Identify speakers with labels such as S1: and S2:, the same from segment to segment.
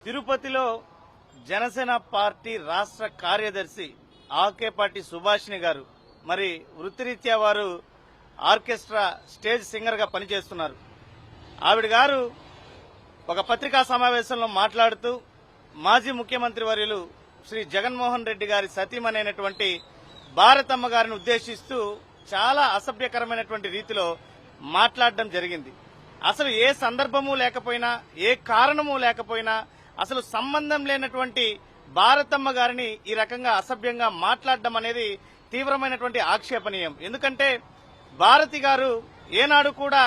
S1: తిరుపతిలో జనసేన పార్టీ రాష్ట్ర కార్యదర్శి ఆకేపాటి సుభాషిణి గారు మరి వృత్తిరీత్యా వారు ఆర్కెస్ట్రా స్టేజ్ సింగర్ గా పనిచేస్తున్నారు. ఆవిడ గారు ఒక పత్రికా సమావేశంలో మాట్లాడుతూ మాజీ ముఖ్యమంత్రి వర్యులు శ్రీ జగన్మోహన్ రెడ్డి గారి సతీమణైనటువంటి భారతమ్మ గారిని ఉద్దేశిస్తూ చాలా అసభ్యకరమైనటువంటి రీతిలో మాట్లాడడం జరిగింది. అసలు ఏ సందర్భము లేకపోయినా, ఏ కారణము లేకపోయినా, అసలు సంబంధం లేనటువంటి భారతమ్మ గారిని ఈ రకంగా అసభ్యంగా మాట్లాడడం అనేది తీవ్రమైనటువంటి ఆక్షేపణీయం. ఎందుకంటే భారతి గారు ఏనాడు కూడా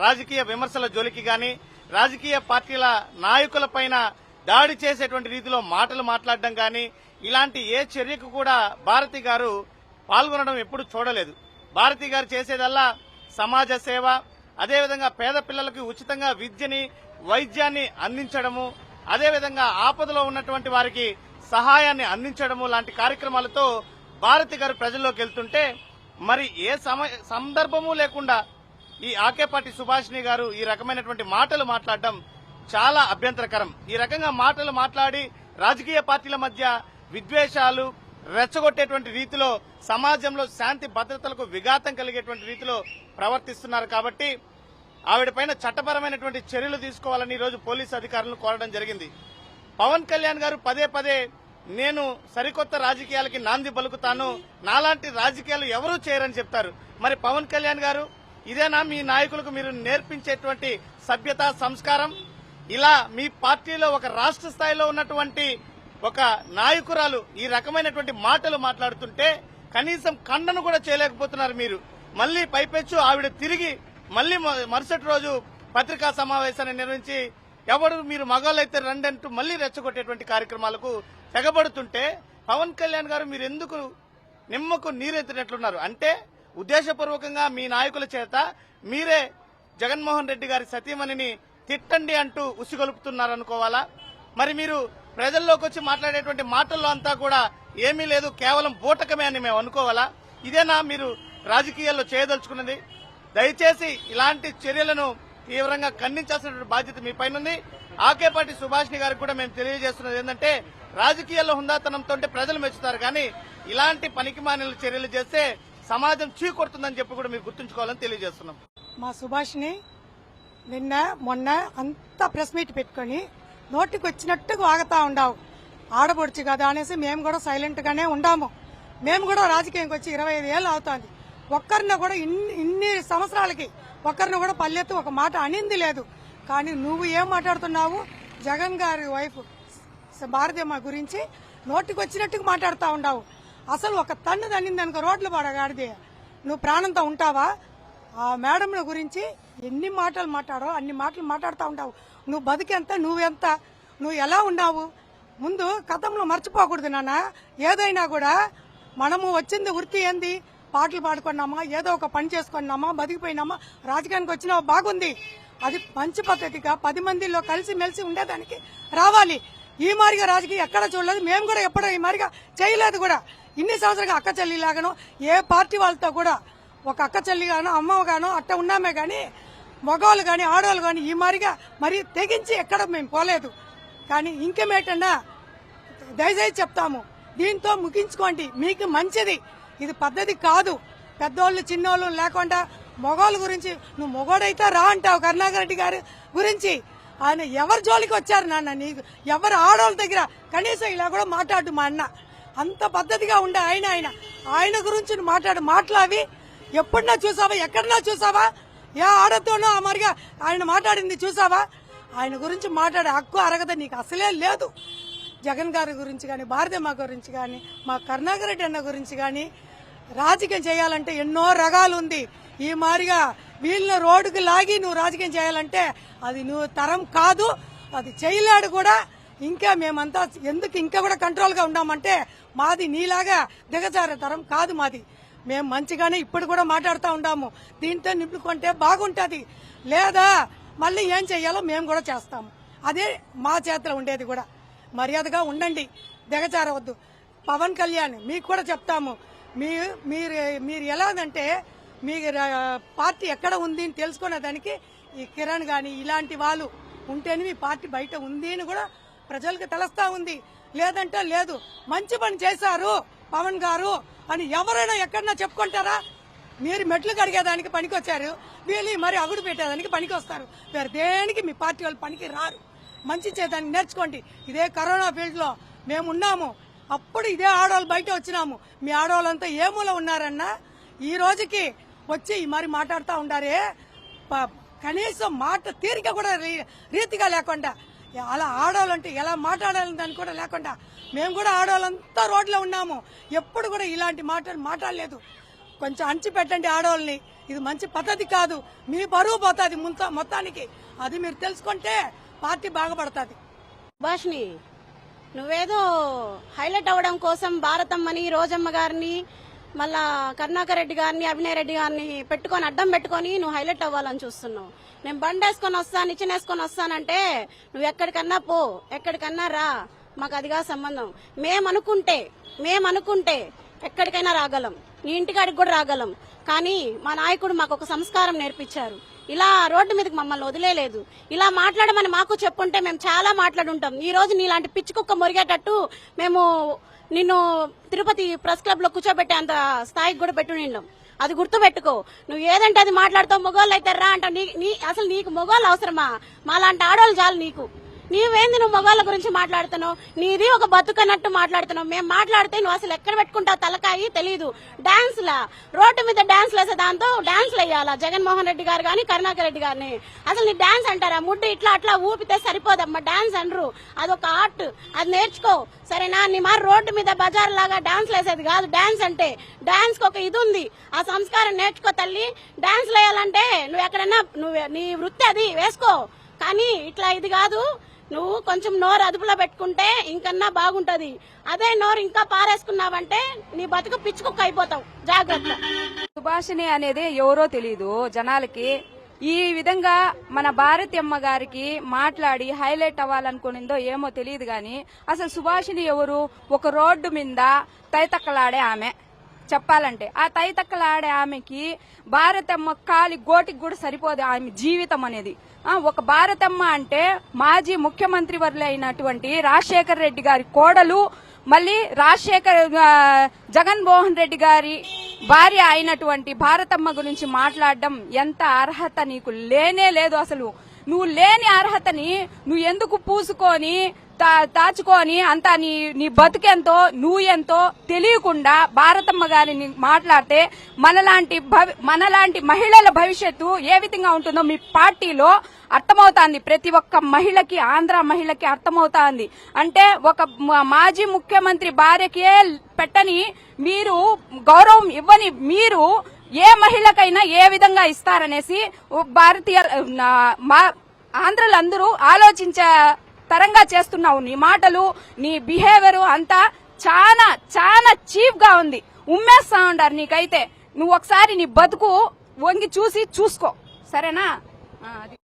S1: రాజకీయ విమర్శల జోలికి గాని, రాజకీయ పార్టీల నాయకులపైన దాడి చేసేటువంటి రీతిలో మాటలు మాట్లాడడం గాని, ఇలాంటి ఏ చర్యకు కూడా భారతి గారు పాల్గొనడం ఎప్పుడు చూడలేదు. భారతి గారు చేసేదల్లా సమాజ సేవ, అదేవిధంగా పేద పిల్లలకు ఉచితంగా విద్యని, వైద్యాన్ని అందించడము, అదేవిధంగా ఆపదలో ఉన్నటువంటి వారికి సహాయాన్ని అందించడము లాంటి కార్యక్రమాలతో భారతి గారు ప్రజల్లోకి వెళ్తుంటే మరి ఏ సందర్భము లేకుండా ఈ ఆకేపాటి సుభాషిణి గారు ఈ రకమైనటువంటి మాటలు మాట్లాడడం చాలా అభ్యంతరకరం. ఈ రకంగా మాటలు మాట్లాడి రాజకీయ పార్టీల మధ్య విద్వేషాలు రెచ్చగొట్టేటువంటి రీతిలో సమాజంలో శాంతి భద్రతలకు విఘాతం కలిగేటువంటి రీతిలో ప్రవర్తిస్తున్నారు. కాబట్టి ఆవిడపైన చట్టపరమైనటువంటి చర్యలు తీసుకోవాలని ఈ రోజు పోలీసు అధికారులను కోరడం జరిగింది. పవన్ కళ్యాణ్ గారు పదే పదే నేను సరికొత్త రాజకీయాలకి నాంది పలుకుతాను, నాలాంటి రాజకీయాలు ఎవరూ చేయరని చెప్తారు. మరి పవన్ కళ్యాణ్ గారు ఇదేనా మీ నాయకులకు మీరు నేర్పించేటువంటి సభ్యత, సంస్కారం? ఇలా మీ పార్టీలో ఒక రాష్ట్ర స్థాయిలో ఉన్నటువంటి ఒక నాయకురాలు ఈ రకమైనటువంటి మాటలు మాట్లాడుతుంటే కనీసం ఖండన కూడా చేయలేకపోతున్నారు మీరు. మళ్లీ పైపెచ్చు ఆవిడ తిరిగి మళ్లీ మరుసటి రోజు పత్రికా సమావేశాన్ని నిర్వహించి ఎవరు మీరు మగాళ్ళైతే రండి అంటూ మళ్లీ రెచ్చగొట్టేటువంటి కార్యక్రమాలకు తెగబడుతుంటే పవన్ కళ్యాణ్ గారు మీరు ఎందుకు నిమ్మకు నీరెత్తినట్లున్నారు? అంటే ఉద్దేశపూర్వకంగా మీ నాయకుల చేత మీరే జగన్మోహన్ రెడ్డి గారి సతీమణిని తిట్టండి అంటూ ఉసిగొలుపుతున్నారనుకోవాలా? మరి మీరు ప్రజల్లోకి వచ్చి మాట్లాడేటువంటి మాటల్లో అంతా కూడా ఏమీ లేదు, కేవలం బూటకమే అని మేము అనుకోవాలా? ఇదేనా మీరు రాజకీయాల్లో చేయదలుచుకున్నది? దయచేసి ఇలాంటి చర్యలను తీవ్రంగా ఖండించాల్సిన బాధ్యత మీ పైన. ఆకేపాటి సుభాషిణి గారికి కూడా మేము తెలియజేస్తున్నది ఏంటంటే రాజకీయాల్లో హుందాతనంతో ప్రజలు మెచ్చుతారు, కానీ ఇలాంటి పనికిమాలిన చర్యలు చేస్తే సమాజం చీకొడుతుందని చెప్పి కూడా మీరు గుర్తుంచుకోవాలని తెలియజేస్తున్నాం.
S2: మా సుభాషిణి నిన్న మొన్న అంతా ప్రెస్ మీట్ పెట్టుకుని నోటికి వచ్చినట్టుగా వాగుతా ఉండావు. ఆడపడుచు కదా అనేసి మేము కూడా సైలెంట్ గానే ఉండాము. మేము కూడా రాజకీయంకి వచ్చి 25 ఏళ్ళు అవుతోంది. ఒక్కరిని కూడా ఇన్ని సంవత్సరాలకి ఒక్కరిని కూడా పల్లెత్తు ఒక మాట అనింది లేదు. కానీ నువ్వు ఏం మాట్లాడుతున్నావు? జగన్ గారి వైఫ్ భారతమ్మ గురించి నోటికి వచ్చినట్టుగా మాట్లాడుతూ ఉండవు. అసలు ఒక తన్ను తన్నింది అనుకో రోడ్లు పడగాడిది నువ్వు ప్రాణంతో ఉంటావా? ఆ మేడంల గురించి ఎన్ని మాటలు మాట్లాడో అన్ని మాటలు మాట్లాడుతూ ఉంటావు. నువ్వు బతికెంత, నువ్వెంత, నువ్వు ఎలా ఉన్నావు? ముందు గతంలో మర్చిపోకూడదు నాన్న. ఏదైనా కూడా మనము వచ్చింది వృత్తి ఏంది? పాటలు పాడుకున్నామా, ఏదో ఒక పని చేసుకున్నామా, బతికిపోయినామా, రాజకీయానికి వచ్చినావా, బాగుంది. అది మంచి పద్ధతిగా 10 మందిలో కలిసి మెలిసి ఉండేదానికి రావాలి. ఈ మారిగా రాజకీయం ఎక్కడ చూడలేదు. మేము కూడా ఎప్పుడో ఈ మారిగా చేయలేదు కూడా. ఇన్ని సంవత్సరాలుగా అక్క చెల్లిలాగానో ఏ పార్టీ వాళ్ళతో కూడా ఒక అక్క చెల్లిగానో అమ్మగానో అట్ట ఉన్నామే గాని మగవాళ్ళు గాని ఆడవాళ్ళు గాని ఈ మారిగా మరి తెగించి ఎక్కడ మేము పోలేదు. కానీ ఇంకేమేటన్నా దయచేసి చెప్తాము, దీంతో ముగించుకోండి, మీకు మంచిది. ఇది పద్ధతి కాదు. పెద్దోళ్ళు చిన్నోళ్ళు లేకుండా మగవాళ్ళ గురించి నువ్వు మొగోడైతే రా అంటావు. కరుణాకర్ రెడ్డి గారి గురించి ఆయన ఎవరి జోలికి వచ్చారు నాన్న? నీకు ఎవరు ఆడవాళ్ళ దగ్గర కనీసం ఇలా కూడా మాట్లాడు. మా అన్న అంత పద్ధతిగా ఉండే ఆయన గురించి మాట్లావి ఎప్పుడన్నా చూసావా? ఎక్కడన్నా చూసావా? ఏ ఆడతోనో ఆ మరిగా ఆయన మాట్లాడింది చూసావా? ఆయన గురించి మాట్లాడే హక్కు అరగద నీకు అసలే లేదు. జగన్ గారి గురించి కానీ, భారతమ్మ గురించి కానీ, మా కరుణాకర్ రెడ్డి అన్న గురించి కానీ రాజకీయం చేయాలంటే ఎన్నో రకాలు ఉంది. ఈ మారిగా వీళ్ళని రోడ్డుకు లాగి నువ్వు రాజకీయం చేయాలంటే అది నువ్వు తరం కాదు, అది చేయలేడు కూడా. ఇంకా మేమంతా ఎందుకు ఇంకా కూడా కంట్రోల్గా ఉన్నామంటే మాది నీలాగా దిగజారే తరం కాదు మాది. మేము మంచిగానే ఇప్పుడు కూడా మాట్లాడుతూ ఉంటాము. దీంతో నింపుకుంటే బాగుంటుంది, లేదా మళ్ళీ ఏం చెయ్యాలో మేము కూడా చేస్తాము. అదే మా చేతిలో ఉండేది కూడా. మర్యాదగా ఉండండి, దిగజారవద్దు. పవన్ కళ్యాణ్ మీకు కూడా చెప్తాము, మీరు ఎలాగంటే మీ పార్టీ ఎక్కడ ఉంది అని తెలుసుకునే దానికి ఈ కిరణ్ గాని ఇలాంటి వాళ్ళు ఉంటేనే మీ పార్టీ బయట ఉంది అని కూడా ప్రజలకు తెలుస్తా ఉంది. లేదంటే లేదు. మంచి పని చేశారు పవన్ గారు అని ఎవరైనా ఎక్కడన్నా చెప్పుకుంటారా? మీరు మెట్లు కడిగేదానికి పనికొచ్చారు, వీళ్ళు మరి అగుడు పెట్టేదానికి పనికి వస్తారు. వేరే దేనికి మీ పార్టీ వాళ్ళు పనికి రారు. మంచి చేయడానికి నేర్చుకోండి. ఇదే కరోనా ఫీల్డ్ లో మేము ఉన్నాము. అప్పుడు ఇదే ఆడవాళ్ళు బయట వచ్చినాము. మీ ఆడవాళ్ళంతా ఏ మూల ఉన్నారన్నా ఈ రోజుకి వచ్చి మరి మాట్లాడుతూ ఉండారే. కనీసం మాట తీరిక కూడా రీతిగా లేకుండా అలా ఆడవాళ్ళంటే ఎలా మాట్లాడాలని దాన్ని కూడా లేకుండా మేము కూడా ఆడవాళ్ళంతా రోడ్లో ఉన్నాము. ఎప్పుడు కూడా ఇలాంటి మాట్లాడలేదు. కొంచెం అంచి పెట్టండి ఆడవాళ్ళని. ఇది మంచి పద్ధతి కాదు. మీ బరువు పోతుంది మొత్తానికి. అది మీరు తెలుసుకుంటే పార్టీ బాగుపడుతుంది.
S3: సుభాష్ని, నువ్వేదో హైలైట్ అవ్వడం కోసం భారతమ్మని, రోజమ్మ గారిని, మళ్ళా కరుణాకర్ రెడ్డి గారిని, అభినయ్ రెడ్డి గారిని పెట్టుకొని అడ్డం పెట్టుకొని నువ్వు హైలైట్ అవ్వాలని చూస్తున్నావు. నేను బండి వేసుకొని వస్తాను, నిచ్చెన వేసుకొని వస్తానంటే నువ్వు ఎక్కడికన్నా పో, ఎక్కడికన్నా రా, మాకు అదిగా సంబంధం. మేమనుకుంటే ఎక్కడికైనా రాగలం, నీ ఇంటికాడికి కూడా రాగలం. కానీ మా నాయకుడు మాకు ఒక సంస్కారం నేర్పించారు. ఇలా రోడ్డు మీదకి మమ్మల్ని వదిలేదు. ఇలా మాట్లాడమని మాకు చెప్పుంటే మేము చాలా మాట్లాడుంటాం. ఈ రోజు నీలాంటి పిచ్చి కుక్క మొరిగేటట్టు మేము నిన్ను తిరుపతి ప్రెస్ క్లబ్ లో కూర్చోబెట్టే అంత స్థాయికి కూడా పెట్టు నిండం. అది గుర్తుపెట్టుకో. నువ్వు ఏదంటే అది మాట్లాడుతావు. మొగోళ్ళు అయితే రా అంటావు. అసలు నీకు మొగోళ్ళు అవసరమా? మాలాంటి ఆడవాళ్ళు చాలు నీకు. నీవేంది నువ్వు మొగాళ్ళ గురించి మాట్లాడుతున్నావు? నీది ఒక బతుకన్నట్టు మాట్లాడుతున్నావు. మేము మాట్లాడితే నువ్వు అసలు ఎక్కడ పెట్టుకుంటావు తలకాయి తెలీదు. డాన్స్ లా రోడ్డు మీద డాన్స్ వేసే దాంతో డాన్స్లు వేయాలా జగన్మోహన్ రెడ్డి గారు గాని, కరుణాకర్ రెడ్డి గారిని? అసలు నీ డాన్స్ అంటారా? ముడ్డు ఇట్లా అట్లా ఊపితే సరిపోదమ్మా. డాన్స్ అనరు, అదొక ఆర్ట్. అది నేర్చుకో సరేనా? నీ మరి రోడ్డు మీద బజార్ లాగా డాన్స్ వేసేది కాదు డాన్స్ అంటే. డాన్స్ కి ఒక ఇది ఉంది. ఆ సంస్కారం నేర్చుకో తల్లి. డాన్స్ వేయాలంటే నువ్వు ఎక్కడన్నా నీ వృత్తి అది వేసుకో, కానీ ఇట్లా ఇది కాదు. నువ్వు కొంచెం నోరు అదుపులో పెట్టుకుంటే ఇంకన్నా బాగుంటది. అదే నోరు ఇంకా పారేసుకున్నావంటే నీ బతుకు పిచ్చుకుక్క అయిపోతావు. జాగ్రత్త.
S4: సుభాషిణి అనేది ఎవరో తెలీదు జనాలకి. ఈ విధంగా మన భారతమ్మ గారికి మాట్లాడి హైలైట్ అవ్వాలనుకునిందో ఏమో తెలియదు గాని అసలు సుభాషిణి ఎవరు? ఒక రోడ్డు మీద తైతక్కలాడే ఆమె. చెప్పాలంటే ఆ తైతక్కలాడే ఆమెకి భారతమ్మ కాలి గోటికి కూడా సరిపోదు ఆమె జీవితం అనేది. ఒక భారతమ్మ అంటే మాజీ ముఖ్యమంత్రి వర్యులైనటువంటి రాజశేఖర్ రెడ్డి గారి కోడలు, మళ్ళీ జగన్మోహన్ రెడ్డి గారి భార్య అయినటువంటి భారతమ్మ గురించి మాట్లాడడం ఎంత అర్హత నీకు లేనే లేదు. అసలు నువ్వు లేని అర్హతని నువ్వు ఎందుకు పూసుకొని దాచుకొని అంతా నీ బతుకెంతో నువ్వెంతో తెలియకుండా భారతమ్మ గారిని మాట్లాడితే మనలాంటి మహిళల భవిష్యత్తు ఏ విధంగా ఉంటుందో మీ పార్టీలో అర్థమవుతాంది. ప్రతి ఒక్క మహిళకి, ఆంధ్ర మహిళకి అర్థమవుతాంది. అంటే ఒక మాజీ ముఖ్యమంత్రి భార్యకే పెట్టని మీరు, గౌరవం ఇవ్వని మీరు ఏ మహిళకైనా ఏ విధంగా ఇస్తారనేసి భారతీయ ఆంధ్రలందరూ ఆలోచించే తరంగా చేస్తున్నావు. నీ మాటలు, నీ బిహేవియర్ అంతా చాలా చాలా చీప్ గా ఉంది. ఉమ్మేస్తా ఉంటారు నీకైతే. నువ్వు ఒకసారి నీ బతుకు వంగి చూసుకో, సరేనా?